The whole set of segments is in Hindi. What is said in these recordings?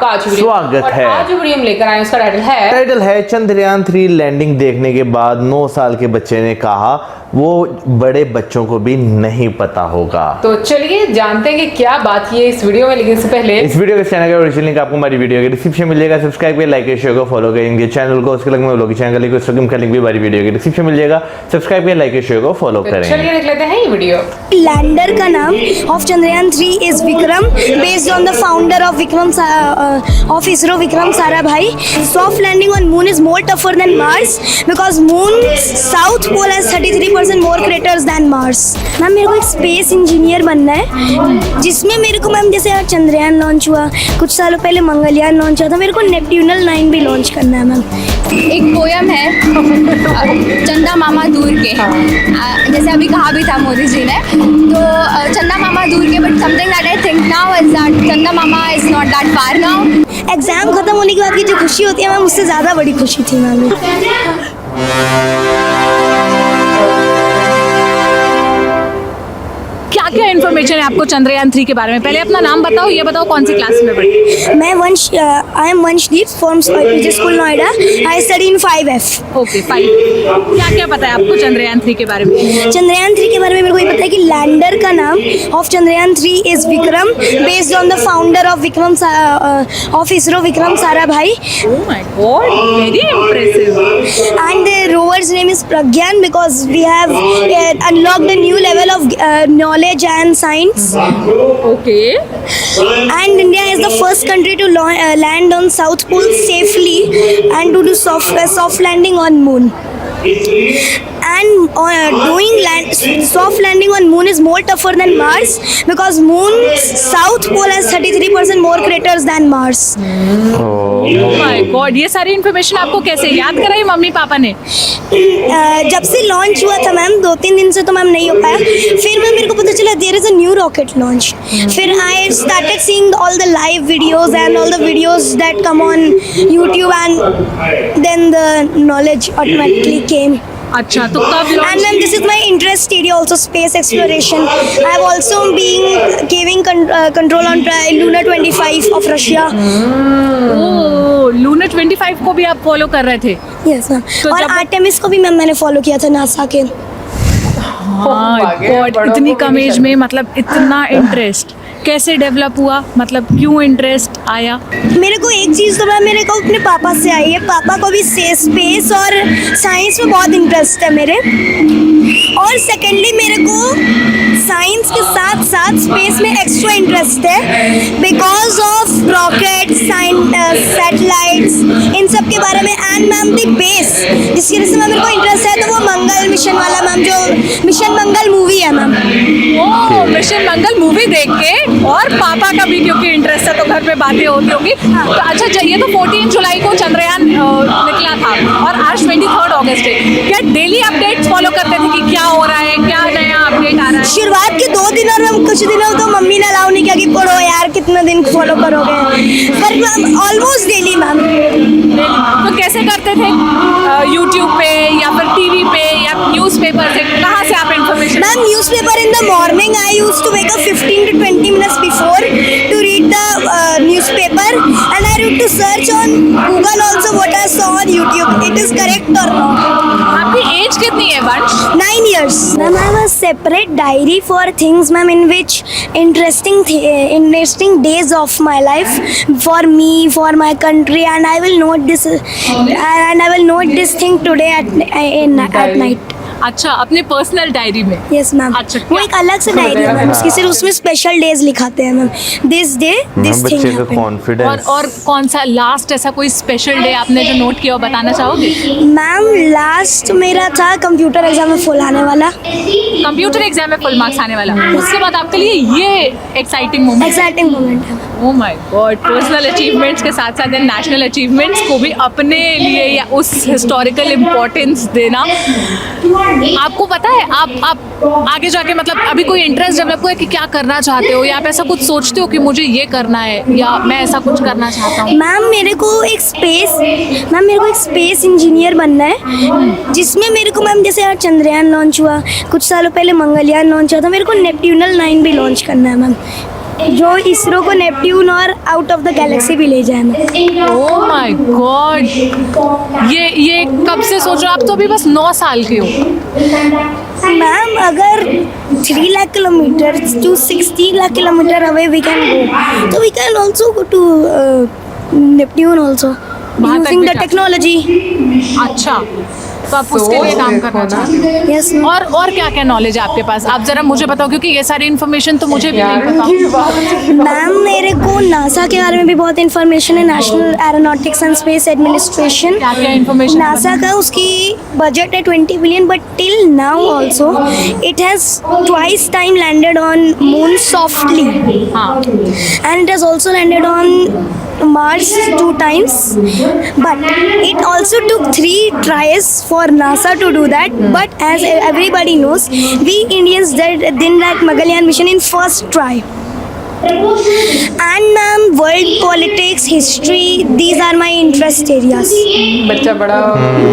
आपका आज वीडियो स्वागत है। आज जो वीडियो हम लेकर आए उसका टाइटल है चंद्रयान 3 लैंडिंग देखने के बाद 9 साल के बच्चे ने कहा वो बड़े बच्चों को भी नहीं पता होगा। तो चलिए जानते हैं कि क्या बात ये इस वीडियो में, लेकिन इससे पहले इस वीडियो के चैनल का ओरिजिनल लिंक आपको हमारी वीडियो के डिस्क्रिप्शन मिल जाएगा। सब्सक्राइब करिए, लाइक करिए, शेयर को फॉलो करेंगे चैनल को, उसके लगे व्लॉग चैनल का लिंक, इंस्टाग्राम का लिंक भी हमारी वीडियो के डिस्क्रिप्शन मिल जाएगा। सब्सक्राइब करिए, लाइक करिए, शेयर को फॉलो करेंगे। चलिए देख लेते हैं ये वीडियो। लैंडर का नाम of Chandrayaan 3 is Vikram, based on the founder of of ISRO, Vikram Sarabhai. Soft landing on moon is more tougher than Mars because moon's south pole has 33% more craters than Mars. Ma'am मेरे को एक स्पेस इंजीनियर बनना है, जिसमें मेरे को मैम जैसे चंद्रयान लॉन्च हुआ, कुछ सालों पहले मंगलयान लॉन्च हुआ था, मेरे को नेपट्यूनल 9 भी लॉन्च करना है मैम। एक पोयम है चंदा मामा दूर के, जैसे अभी कहा भी था मोदी जी ने, तो चंदा मामा दूर के, but something that I think now is that चंदा मामा is not that far now. Exam खत्म होने के बाद की जो खुशी होती है मैम, उससे ज़्यादा बड़ी खुशी थी मैम। क्या क्या इन्फॉर्मेशन है आपको चंद्रयान 3 के बारे में? पहले अपना नाम बताओ, ये बताओ कौन सी क्लास में पढ़ी? मैं I am Vanshdeep from school Noida. I study in 5F। Okay 5। क्या क्या पता है आपको चंद्रयान 3 के बारे में? चंद्रयान 3 के बारे में मेरे को ये पता है कि लैंडर का नाम of Chandrayaan 3 is Vikram, based on the founder of ISRO, Vikram Sarabhai. Oh my God, very impressive. And the rover's name is Pragyan because we have unlocked a new level of knowledge and science. Okay. And India is the first country to land on South Pole safely and to do soft landing on moon. And doing soft landing on moon is more tougher than Mars because moon's south pole has 33% more craters than Mars. Oh my God, ये सारी इन्फॉर्मेशन आपको कैसे याद कराई मम्मी पापा ने? जब से लॉन्च हुआ था मैम, 2-3 दिन से तो मैम नहीं हो पाया, फिर मैम मेरे को पता चला there is a new rocket launch. फिर I started seeing all the live videos and all the videos that come on YouTube and then the knowledge automatically came. अच्छा, तो कब And launch? then this is my interest area also, space exploration. I have also been giving control on Luna 25 of Russia. Oh, Luna 25 को भी आप फॉलो कर रहे थे? Yes ma'am. तो और जब- आर्टेमिस को भी मैम मैंने फॉलो किया था, नासा के। गॉड, इतनी कम एज में मतलब इतना इंटरेस्ट कैसे डेवलप हुआ? मतलब क्यों इंटरेस्ट आया? मेरे को एक चीज़ तो मैम मेरे को अपने पापा से आई है। पापा को भी स्पेस और साइंस में बहुत इंटरेस्ट है मेरे, और सेकेंडली मेरे को साइंस के साथ साथ स्पेस में एक्स्ट्रा इंटरेस्ट है बिकॉज ऑफ रॉकेट, सैटेलाइट्स, इन सब के बारे में। एंड मैम दी बेस जिसकी वजह से मैम मेरे को इंटरेस्ट है, तो वो मंगल मिशन वाला मैम, जो मिशन मंगल मूवी है मैम। ओह, मिशन मंगल मूवी देख के, और पापा का भी क्योंकि इंटरेस्ट है तो घर में बातें होती होंगी। तो अच्छा चाहिए, तो 14 जुलाई को चंद्रयान निकला था और आज 23 अगस्त है। क्या डेली अपडेट्स फॉलो करते थे कि क्या हो रहा है, क्या नया अपडेट आ रहा है? शुरुआत के 2 दिन और मैम कुछ दिनों तो मम्मी ने अलाउ नहीं किया कि पढ़ो यार, कितना दिन फॉलो करोगे, पर मैम ऑलमोस्ट डेली मैम। तो कैसे करते थे? यूट्यूब पे या फिर टीवी पे या न्यूज़पेपर से? कहाँ से आप information? Ma'am, newspaper in the morning, I used to wake up 15 to 20 minutes before to read the newspaper, and I used to search on Google also what I saw on YouTube. It is correct or not? आपकी एज कितनी है वंश? 9 years. Ma'am, I have a separate diary for things, ma'am, in which interesting days of my life for me, for my country, and I will note this thing today at night. अच्छा, अपने पर्सनल डायरी में? Yes ma'am. अच्छा, वो एक अलग से डायरी है मैम, उसकी सिर्फ उसमें स्पेशल डेज लिखाते हैं मैम, दिस डे दिस बच्चे का थिंग। कॉन्फिडेंस। और कौन सा लास्ट ऐसा कोई स्पेशल डे आपने जो नोट किया हो बताना चाहोगे? मैम लास्ट मेरा था कंप्यूटर एग्जाम में फुल आने वाला। कंप्यूटर एग्जाम में फुल मार्क्स आने वाला, उसके बाद आपके लिए ये एक्साइटिंग मोमेंट? एक्साइटिंग मोमेंट है। Oh my God, personal achievements के साथ साथ नेशनल अचीवमेंट्स को भी अपने लिए या उस हिस्टोरिकल इम्पोर्टेंस देना। आपको पता है आप आगे जाके मतलब अभी कोई इंटरेस्ट डेवलप हुआ है कि क्या करना चाहते हो, या आप ऐसा कुछ सोचते हो कि मुझे ये करना है या मैं ऐसा कुछ करना चाहता हूँ? मैम मेरे को एक स्पेस इंजीनियर बनना है, जिसमें मेरे को मैम जैसे यार चंद्रयान लॉन्च हुआ, कुछ सालों पहले मंगलयान लॉन्च हुआ था, मेरे को नेपट्यूनल 9 भी लॉन्च करना है मैम। जो इसरो को नेपट्यून और आउट ऑफ द गैलेक्सी भी ले जाए मैं। ओह माय गॉड, ये कब से सोच रहे हो? आप तो अभी बस 9 साल के हो। मैम अगर 3 lakh kilometre to 60 lakh kilometre away we can go, तो we can also go to Neptune also वहाँ तक यूजिंग भी द जा- टेक्नोलॉजी। अच्छा, तो आप उसके लिए काम करना चाहते हो। यस और क्या क्या नॉलेज है आपके पास? आप जरा मुझे बताओ, क्योंकि ये सारी इन्फॉर्मेशन तो मुझे भी नहीं पता। मैम मेरे को नासा के बारे में भी बहुत इन्फॉर्मेशन है, national aeronautics and space administration. क्या क्या इन्फॉर्मेशन? नासा का उसकी बजट है 20 billion, but till now also it has twice time landed on moon softly, हाँ, and it has also landed on Mars 2 times, but it also took 3 tries for NASA to do that. But as everybody knows, we Indians did that Magellan mission in first try. And ma'am, world politics, history, these are my interest areas. बच्चा बड़ा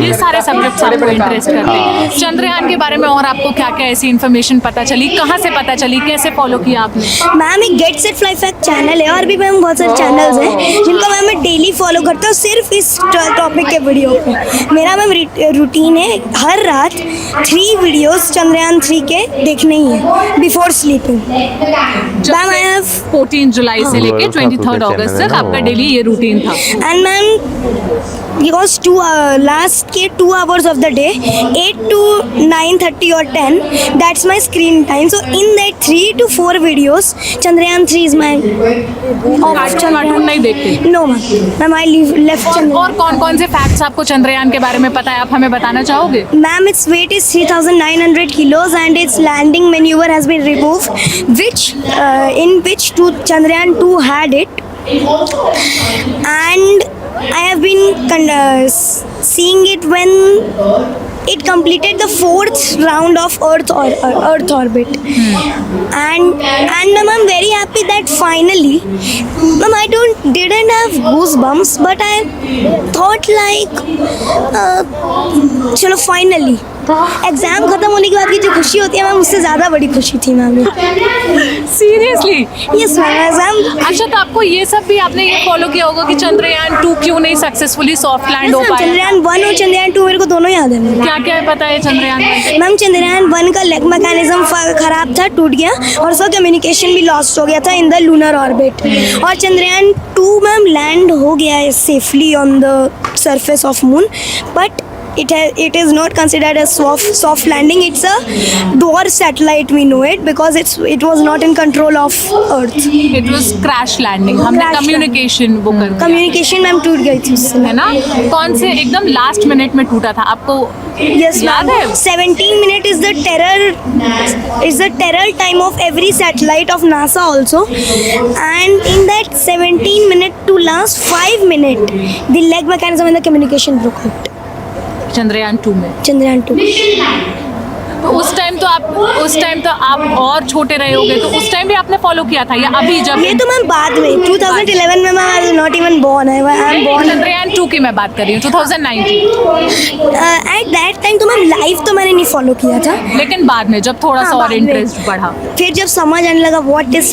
ये सारे सब्जेक्ट्स आपको इंटरेस्ट करते हैं। चंद्रयान के बारे में और आपको क्या क्या ऐसी इन्फॉर्मेशन पता चली? कहाँ से पता चली? कैसे फॉलो किया आपने? मैम एक get set fly fact channel है, और भी मैम बहुत सारे चैनल्स हैं जिनको मैम मैं डेली फॉलो करता हूँ सिर्फ इस टॉपिक के वीडियो पे। मेरा मैम रूटीन है हर रात 3 वीडियोस चंद्रयान 3 के देखने ही है before sleeping. Ma'am I have 14 जुलाई से लेके 23 अगस्त तक आपका डेली ये रूटीन था। and ma'am because last के 2 hours of the day 8 to 9:30 or 10, that's my screen time, so in that 3 to 4 videos Chandrayaan 3 is my cartoon नहीं देखते? no ma'am I left और Chandrayaan। कौन कौन से फैक्ट्स आपको चंद्रयान के बारे में पता है, आप हमें बताना चाहोगे? Ma'am, its weight is 3,900 kilos and its landing maneuver has been removed, in which Chandrayaan 2 had it. And I have been seeing it when it completed the 4th round of Earth orbit. And ma'am, I'm very happy that finally, ma'am, I didn't have goosebumps, but I thought like, चलो finally एग्जाम खत्म होने के बाद की जो खुशी होती है मैम, उससे ज़्यादा बड़ी खुशी थी ma'am. Seriously? Yes ma'am, exam. अच्छा, तो आपको ये सब भी आपने ये फॉलो किया होगा कि चंद्रयान 2 क्यों नहीं सक्सेसफुली सॉफ्ट लैंड हो पाया? चंद्रयान 1 और चंद्रयान 2 मेरे को दोनों याद है मेरे। क्या क्या पता है चंद्रयान 1? मैम चंद्रयान 1 का लेग मैकेनिज्म खराब था, टूट गया, और उसका कम्युनिकेशन भी लॉस्ट हो गया था इन द लूनर ऑर्बिट। और चंद्रयान 2 मैम लैंड हो गया है safely on the surface of moon, but it is not considered as soft landing. It's a dwarf satellite, we know it, because it was not in control of Earth. It was crash landing. हमने Crash कम्युनिकेशन वो कर दिया, कम्युनिकेशन मैम टूट गई थी उससे। है ना? कौन से एकदम लास्ट मिनट में टूटा था आपको? Yes याद ma'am, है? 17 minute is the terror time of every satellite of NASA also, and in that 17 minute to last 5 minute the leg mechanism and the communication broke out. Chandrayaan 2 में चंद्रयान 2। तो उस टाइम तो आप और छोटे रहे होगे, तो उस टाइम भी आपने फॉलो किया था या अभी जब? ये तो मैम बाद में 2011 में मैं I not even born, I am born Chandrayaan 2 की मैं बात कर रही हूँ, 2019। At that time. तो मैम लाइव तो मैंने नहीं फॉलो किया था, लेकिन बाद में जब थोड़ा सा हाँ, और बाद में। इंटरेस्ट बढ़ा। फिर जब समझ आने लगा व्हाट इज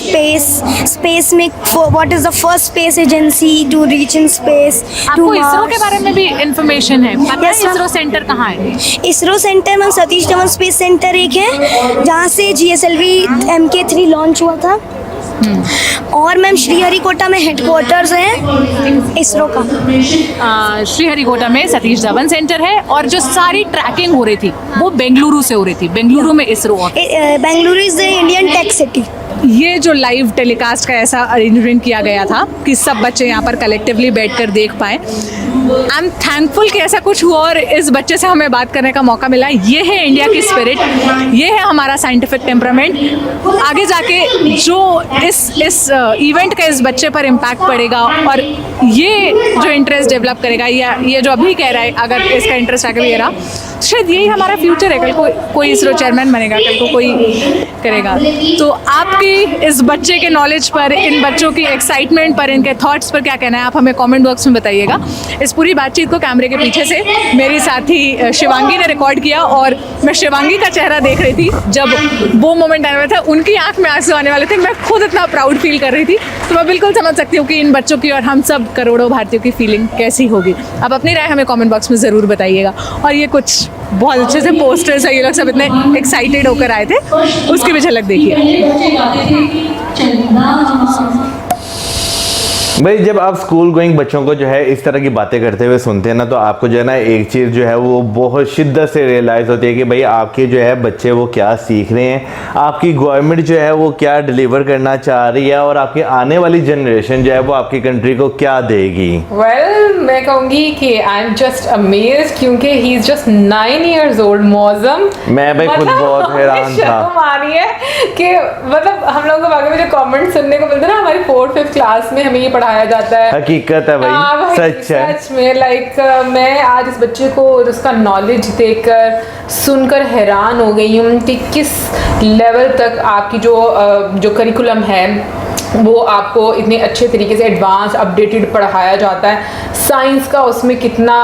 स्पेस में what is the first space agency to reach in space to आपको इसरो के बारे में भी इंफॉर्मेशन है? पता है Yes, ma'am. इसरो सेंटर कहाँ है? ISRO centre ma'am Satish Dhawan space centre एक है, जहाँ से GSLV MK3 लॉन्च हुआ था। और मैम श्रीहरिकोटा में हेडक्वार्टर्स है इसरो का। श्रीहरिकोटा में सतीश धवन सेंटर है, और जो सारी ट्रैकिंग हो रही थी वो बेंगलुरु से हो रही थी। बेंगलुरु में ISRO Bengaluru is the Indian tech city. ये जो लाइव टेलीकास्ट का ऐसा अरेंजमेंट किया गया था कि सब बच्चे यहाँ पर कलेक्टिवली बैठकर देख पाए, आई एम थैंकफुल कि ऐसा कुछ हुआ और इस बच्चे से हमें बात करने का मौका मिला। ये है इंडिया की स्पिरिट, ये है हमारा साइंटिफिक टेम्परामेंट। आगे जाके जो इस इवेंट का इस बच्चे पर इम्पैक्ट पड़ेगा, और ये जो इंटरेस्ट डेवलप करेगा, या ये जो अभी कह रहा है अगर इसका इंटरेस्ट आगे भी रहा शायद यही हमारा फ्यूचर है। कल को कोई इसरो चेयरमैन बनेगा, कल को कोई करेगा। तो आपकी इस बच्चे के नॉलेज पर, इन बच्चों की एक्साइटमेंट पर, इनके थॉट्स पर क्या कहना है, आप हमें कमेंट बॉक्स में बताइएगा। इस पूरी बातचीत को कैमरे के पीछे से मेरी साथी शिवांगी ने रिकॉर्ड किया और मैं शिवांगी का चेहरा देख रही थी जब वो मोमेंट आने वाला था, उनकी आंख में आंसू आने वाले थे। मैं खुद इतना प्राउड फील कर रही थी, तो मैं बिल्कुल समझ सकती हूँ कि इन बच्चों की और हम सब करोड़ों भारतीयों की फीलिंग कैसी होगी। आप अपनी राय हमें कमेंट बॉक्स में ज़रूर बताइएगा। और ये कुछ बहुत अच्छे से पोस्टर्स है, ये लोग सब इतने एक्साइटेड होकर आए थे, उसकी भी झलक देखिए। भाई जब आप स्कूल गोइंग बच्चों को जो है इस तरह की बातें करते हुए सुनते हैं ना, तो आपको जो है ना एक चीज़ जो है वो बहुत शिद्दत से रियलाइज़ होती है कि भाई आपके जो है बच्चे वो क्या सीख रहे हैं, आपकी गवर्नमेंट जो है वो क्या डिलीवर करना चाह रही है और आपकी आने वाली जनरेशन जो है वो आपकी कंट्री को क्या देगी। वेल मैं कहूँगी कि आई एम जस्ट अमेज्ड, क्योंकि he is just 9 years old। मौसम मैं भाई खुद बहुत हैरान था। आ रही है कि मतलब हम लोगों को बाकी में जो कमेंट सुनने को मिलते हैं ना, हमारी 4th-5th क्लास में हमें ये पढ़ाया जाता है। हकीकत है भाई, सच है। सच में लाइक मैं आज इस बच्चे को उसका नॉलेज देखकर सुनकर हैरान हो गई हूँ कि किस लेवल तक आपकी जो करिकुलम है वो आपको इतने अच्छे तरीके से एडवांस अपडेटेड पढ़ाया जाता है। साइंस का उसमें कितना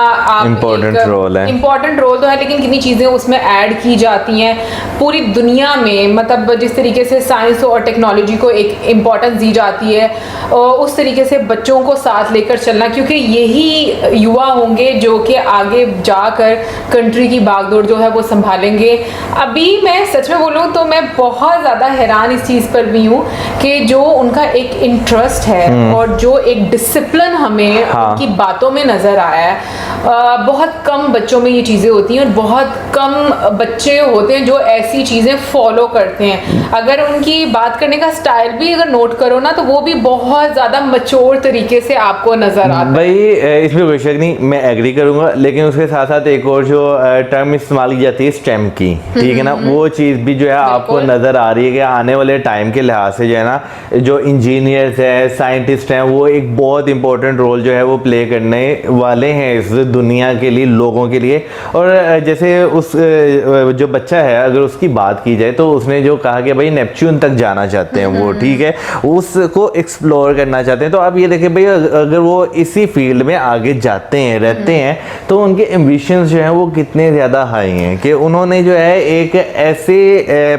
इम्पोर्टेंट रोल है। इम्पोर्टेंट रोल तो है, लेकिन कितनी चीज़ें उसमें ऐड की जाती हैं पूरी दुनिया में। मतलब जिस तरीके से साइंस और टेक्नोलॉजी को एक इम्पोर्टेंस दी जाती है, उस तरीके से बच्चों को साथ लेकर चलना, क्योंकि यही युवा होंगे जो कि आगे जाकर कंट्री की बागडोर जो है वो संभालेंगे। अभी मैं सच में बोलूँ तो मैं बहुत ज़्यादा हैरान इस चीज़ पर भी हूँ कि जो उनका एक इंटरेस्ट है और जो एक डिसिप्लिन हमें उनकी बातों में नजर आया है। बहुत कम बच्चों में ये चीज़ें होती हैं और बहुत कम बच्चे होते हैं जो ऐसी चीज़ें फॉलो करते हैं। अगर उनकी बात करने का स्टाइल भी अगर नोट करो ना, तो वो भी बहुत ज़्यादा मैच्योर तरीके से आपको नजर आता है। भाई इसमें कोई शक नहीं, मैं एग्री करूंगा, लेकिन उसके साथ साथ एक और जो टर्म इस्तेमाल की जाती है स्टेम की, ठीक है ना, वो चीज़ भी जो है आपको नज़र आ रही है कि आने वाले टाइम के लिहाज से जो है ना, जो इंजीनियर्स हैं, साइंटिस्ट हैं, वो एक बहुत इंपॉर्टेंट रोल जो है वो प्ले करने वाले हैं इस दुनिया के लिए, लोगों के लिए। और जैसे उस जो बच्चा है, अगर उसकी बात की जाए तो उसने जो कहा कि भाई नेपच्यून तक जाना चाहते हैं वो, ठीक है, उसको एक्सप्लोर करना चाहते हैं। तो आप ये देखें भाई, अगर वो इसी फील्ड में आगे जाते हैं, रहते हैं, तो उनके एम्बिशंस जो हैं वो कितने ज़्यादा हाई हैं कि उन्होंने जो है एक ऐसे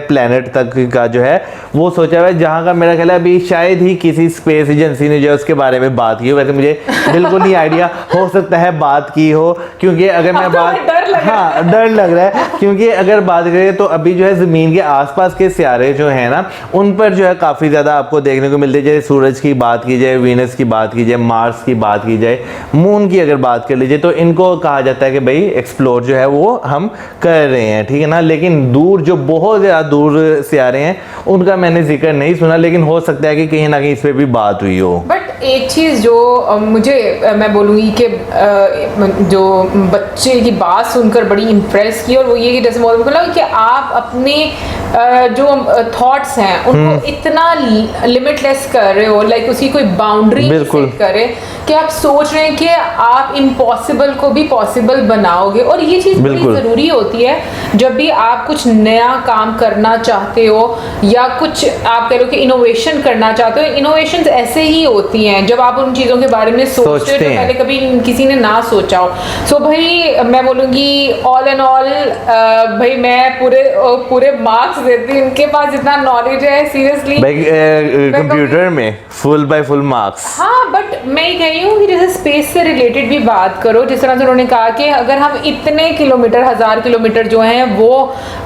प्लेनेट तक का जो है वो सोचा हुआ है जहाँ का मेरा ख्याल है अभी शायद ही किसी स्पेस एजेंसी ने जो उसके बारे में बात की हो। वैसे मुझे बिल्कुल नहीं आइडिया, हो सकता है बात की हो, क्योंकि अगर मैं डर लग रहा है, क्योंकि अगर बात करें तो अभी जो है ज़मीन के आसपास के सियारे जो हैं ना, उन पर जो है काफ़ी ज़्यादा आपको देखने को मिलते हैं। जैसे सूरज की बात की जाए, वीनस की बात की जाए, मार्स की बात की जाए, मून की अगर बात कर लीजिए, तो इनको कहा जाता है कि भाई एक्सप्लोर जो है वो हम कर रहे हैं, ठीक है ना। लेकिन दूर जो बहुत ज़्यादा दूर सियारे हैं उनका मैंने जिक्र नहीं सुना, लेकिन हो सकता है कि कहीं ना कहीं इस पर भी बात हुई हो। बट एक चीज़ जो मैं बोलूँगी कि जो बच्चे की बात सुनकर बड़ी इम्प्रेस की, और वो ये कि जैसे मौजूद बोला कि आप अपने जो थॉट्स हैं उनको इतना लिमिटलेस कर रहे हो, लाइक उसकी कोई बाउंड्री सेट करे कि आप सोच रहे हैं कि आप इम्पॉसिबल को भी पॉसिबल बनाओगे। और ये चीज़ बड़ी ज़रूरी होती है जब भी आप कुछ नया काम करना चाहते हो या कुछ आप कह लो कि इनोवेशन करना चाहते हो। इनोवेशंस ऐसे ही होती हैं जब आप उन चीज़ों के बारे में सोचते हो जो पहले कभी किसी ने ना सोचा हो। सो भाई मैं बोलूँगी ऑल एंड ऑल, भाई मैं पूरे मार्क्स देती, उनके पास जितना नॉलेज है सीरियसली कंप्यूटर में फुल बाय फुल मार्क्स। हाँ, बट मैं ये कह रही हूँ कि जैसे स्पेस से रिलेटेड भी बात करो, जिस तरह से उन्होंने कहा कि अगर हम इतने किलोमीटर, 1000 किलोमीटर जो हैं वो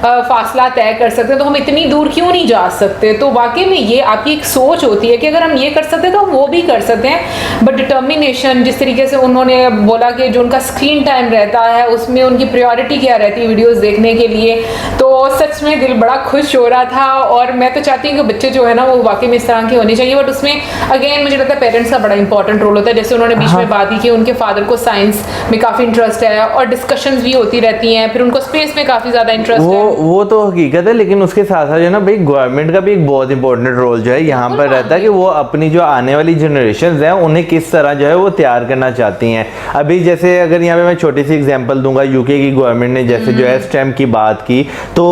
फासला तय कर सकते हैं, तो हम इतनी दूर क्यों नहीं जा सकते। तो वाकई में ये आपकी एक सोच होती है कि अगर हम ये कर सकते हैं तो हम वो भी कर सकते हैं। बट डिटर्मिनेशन, जिस तरीके से उन्होंने बोला कि जो उनका स्क्रीन टाइम रहता है उसमें उनकी प्रायोरिटी क्या रहती है वीडियोस देखने के लिए, तो सच में दिल बड़ा खुश हो रहा था। और मैं तो चाहती हूँ कि बच्चे जो है ना वो वाकई में इस तरह के होने चाहिए। बट उसमें अगेन मुझे लगता है पेरेंट्स का बड़ा इंपॉर्टेंट रोल होता है। जैसे उन्होंने बीच में बात की कि उनके फादर को साइंस में काफ़ी इंटरेस्ट है और डिस्कशंस भी होती रहती हैं, फिर उनको स्पेस में काफ़ी ज़्यादा इंटरेस्ट है। वो तो हकीकत है, लेकिन उसके साथ साथ जो है ना भाई, गवर्नमेंट का भी एक बहुत इंपॉर्टेंट रोल जो है यहाँ पर रहता है कि वो अपनी जो आने वाली जनरेशन है उन्हें किस तरह जो है वो तैयार करना चाहती हैं। अभी जैसे अगर यहाँ पे मैं छोटी सी एग्जांपल दूंगा, यूके की गवर्नमेंट ने जैसे जो है स्टेम की बात की, तो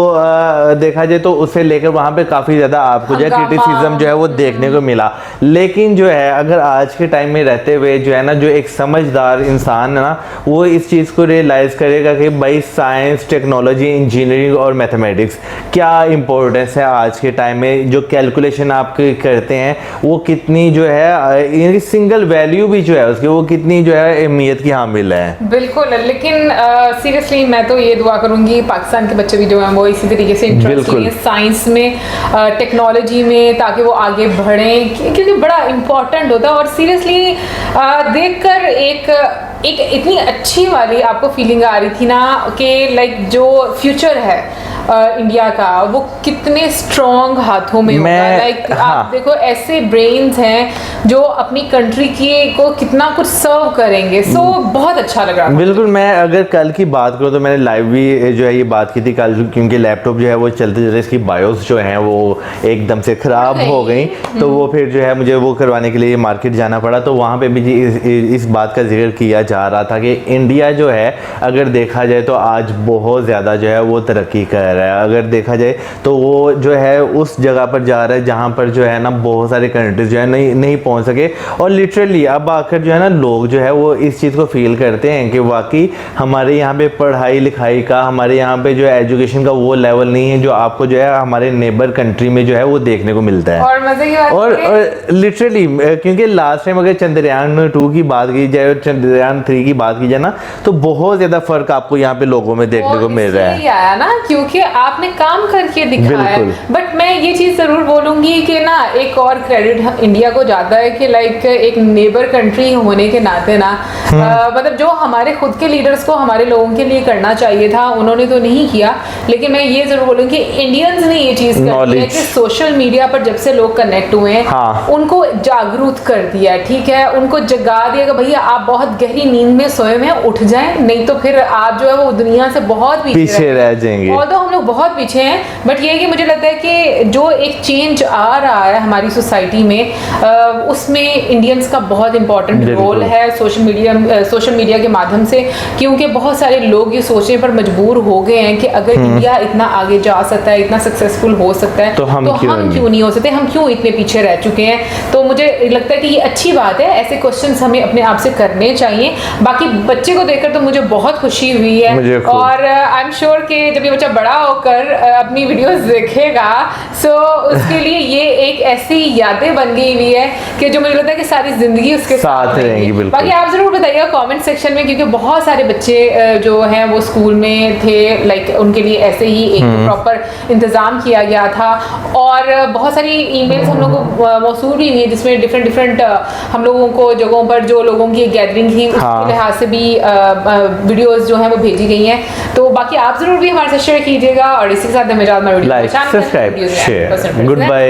देखा जाए तो उससे लेकर वहाँ पे काफ़ी ज़्यादा आपको जो है क्रिटिसिज्म जो है वो देखने को मिला। लेकिन जो है अगर आज के टाइम में रहते हुए जो है ना, जो एक समझदार इंसान है ना, वो इस चीज़ को रियलाइज़ करेगा कि भाई साइंस, टेक्नोलॉजी, इंजीनियरिंग और मैथमेटिक्स क्या इंपॉर्टेंस है आज के टाइम में। जो कैलकुलेशन आप करते हैं वो कितनी जो है, सिंगल वैल्यू भी जो है उसकी वो कितनी जो है अहमियत की हामिल है। बिल्कुल, लेकिन सीरियसली मैं तो ये दुआ करूंगी पाकिस्तान के बच्चे भी जो हैं वो इसी तरीके से इंटरेस्ट लें साइंस में, टेक्नोलॉजी में, ताकि वो आगे बढ़ें, क्योंकि बड़ा इम्पोर्टेंट होता है। और सीरियसली देखकर एक इतनी अच्छी वाली आपको फीलिंग आ रही थी ना कि लाइक जो फ्यूचर है इंडिया का वो कितने स्ट्रॉन्ग हाथों में होगा। लाइक आप देखो ऐसे ब्रेन्स हैं जो अपनी कंट्री को कितना कुछ सर्व करेंगे। सो बहुत अच्छा लग रहा है। बिल्कुल, मैं अगर कल की बात करूँ तो मैंने लाइव भी जो है ये बात की थी कल, क्योंकि लैपटॉप जो है वो चलते चलते इसकी बायोस जो है वो एकदम से ख़राब हो गई, तो वो फिर जो है मुझे वो करवाने के लिए मार्केट जाना पड़ा। तो वहाँ पे भी इस बात का जिक्र किया जा रहा था कि इंडिया जो है अगर देखा जाए तो आज बहुत ज़्यादा जो है वो तरक्की कर रहा है। अगर देखा जाए तो वो जो है उस जगह पर जा रहा है जहाँ पर जो है ना बहुत सारे कंट्रीज जो है नहीं पहुँच सके। और लिटरली अब आकर जो है ना लोग जो है वो इस चीज़ को फील करते हैं कि वाकई हमारे यहाँ पे पढ़ाई लिखाई का, हमारे यहाँ पे जो है एजुकेशन का वो लेवल नहीं है जो आपको जो है हमारे नेबर कंट्री में जो है वो देखने को मिलता है। और मजे की बात और लिटरली क्योंकि लास्ट टाइम अगर चंद्रयान 2 की बात की जाए और चंद्रयान 3 की बात की जाए ना, तो बहुत ज़्यादा फर्क आपको यहाँ पे लोगों में देखने को मिल रहा है। आया ना क्योंकि आपने काम करके दिखाया। बट मैं ये चीज़ ज़रूर बोलूँगी कि ना एक और क्रेडिट इंडिया को जाता है कि लाइक एक नेबर कंट्री होने के नाते ना मतलब जो हमारे खुद के लीडर्स को हमारे लोगों के लिए करना चाहिए था उन्होंने तो नहीं किया। लेकिन मैं ये ज़रूर बोलूँगी कि इंडियंस ने ये चीज़ करी है कि सोशल मीडिया पर जब से लोग कनेक्ट हुए हैं उनको जागरूक कर दिया, ठीक है, उनको जगा दिया कि भैया आप बहुत गहरी नींद में सोए हुए हैं, उठ जाएं, नहीं तो फिर आप जो है वो दुनिया से बहुत पीछे रह जाएंगे। और तो हम लोग बहुत पीछे हैं। बट ये है कि मुझे लगता है कि जो एक चेंज आ रहा है हमारी सोसाइटी में उसमें इंडियंस का बहुत इंपॉर्टेंट रोल है सोशल मीडिया के माध्यम से, क्योंकि बहुत सारे लोग ये सोचने पर मजबूर हो गए हैं कि अगर इंडिया इतना आगे जा सकता है, इतना सक्सेसफुल हो सकता है, तो हम क्यों नहीं हो सकते, हम क्यों इतने पीछे रह चुके हैं। तो मुझे लगता है कि ये अच्छी बात है, ऐसे क्वेश्चंस हमें अपने आप से करने चाहिए। बाकी बच्चे को देखकर तो मुझे बहुत खुशी हुई है और आई एम श्योर कि जब ये बच्चा बड़ा होकर अपनी वीडियोस देखेगा सो उसके लिए ये एक ऐसी यादें बन गई हुई है कि जो मुझे लगता है कि सारी जिंदगी उसके साथ रहेंगी। बाकी आप जरूर बताइएगा कमेंट सेक्शन में, क्योंकि बहुत सारे बच्चे जो हैं वो स्कूल में थे, लाइक उनके लिए ऐसे ही एक प्रॉपर इंतजाम किया गया था और बहुत सारी ईमेल्स हम लोग को मौसूल भी हुई जिसमें डिफरेंट हम लोगों को जगहों पर जो लोगों की गैदरिंग थी उसके लिहाज से भी वीडियोस जो हैं वो भेजी गई हैं। तो बाकी आप जरूर भी हमारे साथ शेयर कीजिएगा और इसी के साथ हमें video like, subscribe, share, good bye.